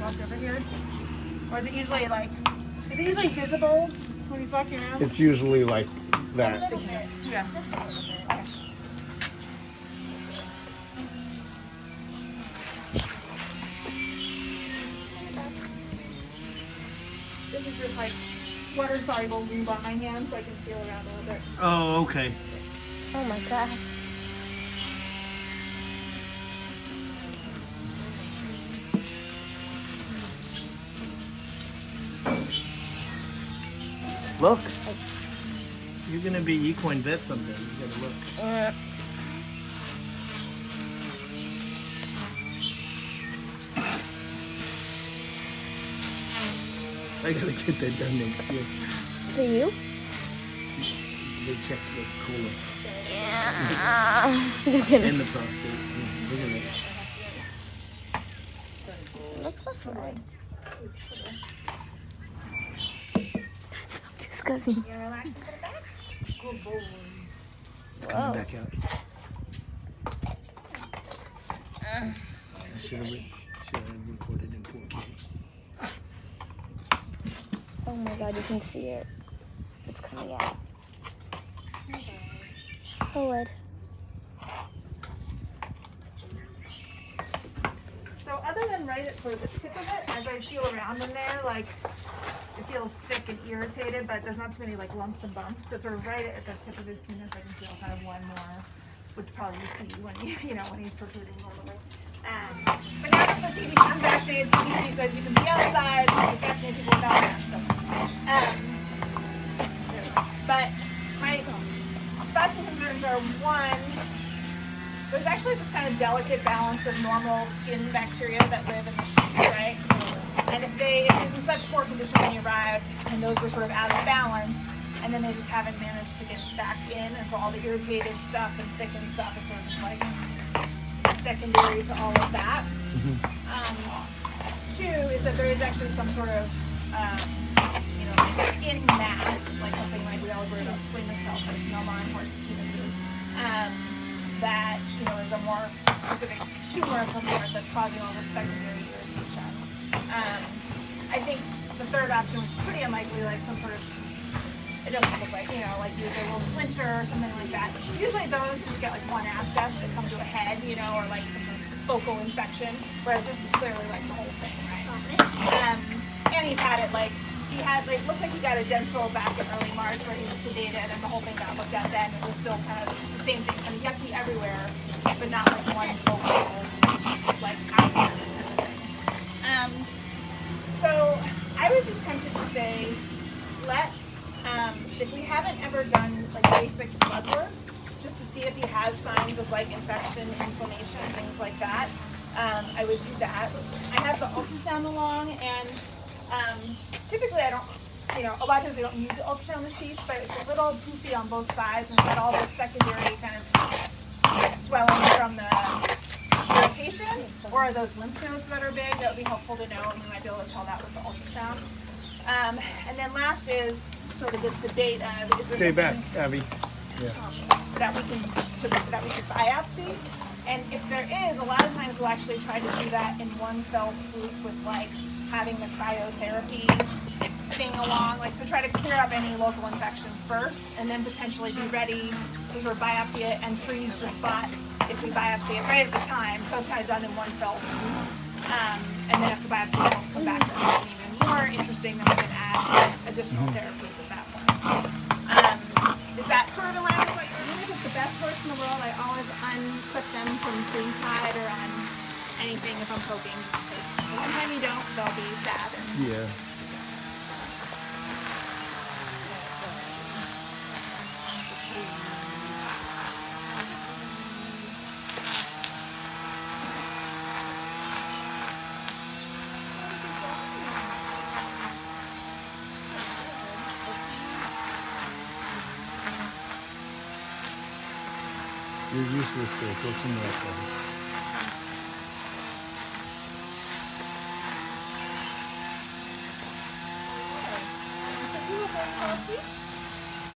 walked over here? Or is it usually like, is it usually visible when he's walking around? It's usually like that. Yeah. Just a little bit. Okay. This is just like water soluble lube on my hands so I can feel around a little bit. Oh, okay. Oh my god. Look. You're gonna be equine vet someday. You gotta look. I gotta get that done next year. For you? They check the colon Yeah. and the prostate. Look at that. It looks so fun. That's so disgusting. You're relaxing for the back? Good boy. It's coming Whoa. back out. I should have recorded in 4K. Oh my god, you can see it. It's coming out. Oh, Ed. So other than right at sort of the tip of it, as I feel around in there, like it feels thick and irritated, but there's not too many like lumps and bumps. But sort of right at the tip of his penis, I can feel kind of one more, which probably you see when when he's protruding normally. But now that the CDC unvaccinated, CDC says you can be outside, you can vaccinate people without masks. So, but my thoughts and concerns are, one, there's actually this kind of delicate balance of normal skin bacteria that live in the sheep, right? And if it's in such poor condition when you arrived, and those were sort of out of balance, and then they just haven't managed to get back in, and so all the irritated stuff and thickened stuff is sort of just like secondary to all of that. Two is that there is actually some sort of skin mass, like something like we always worry about squamous cell carcinoma in horse penises, that is a more specific tumor of some sort that's causing all this secondary irritation. I think the third option, which is pretty unlikely, like some sort of, it doesn't look like, like usually a little splinter or something like that. Usually those just get like one abscess that come to a head, or like some sort of focal infection, whereas this is clearly like the whole thing, right? And he's had it looked like he got a dental back in early March where he was sedated and the whole thing got looked at then. It was still kind of just the same thing, kind of yucky everywhere, but not like one focal, like abscess kind of thing. So I would be tempted to say, if we haven't ever done like basic blood work, just to see if he has signs of like infection, inflammation, things like that, I would do that. I have the ultrasound along, and typically I don't, a lot of times we don't need to ultrasound the sheath, but it's a little poofy on both sides, and it's got all this secondary kind of swelling from the irritation, or those lymph nodes that are big. That would be helpful to know, and we might be able to tell that with the ultrasound. And then last is sort of this debate of, is there Stay back, something Abby. Yeah. that we should biopsy? And if there is, a lot of times we'll actually try to do that in one fell swoop with like having the cryotherapy thing along, so try to clear up any local infection first, and then potentially be ready to sort of biopsy it and freeze the spot if we biopsy it right at the time. So it's kind of done in one fell swoop. And then if the biopsy results come back, that's even more interesting, then we can add additional therapies at that point. Is that sort of in line with what you're doing? If it's the best horse in the world, I always unclip them from green tide or on anything if I'm poking, just because one time you don't, they'll be sad. Yeah. You're useless there. Go somewhere else, buddy. So you were very healthy.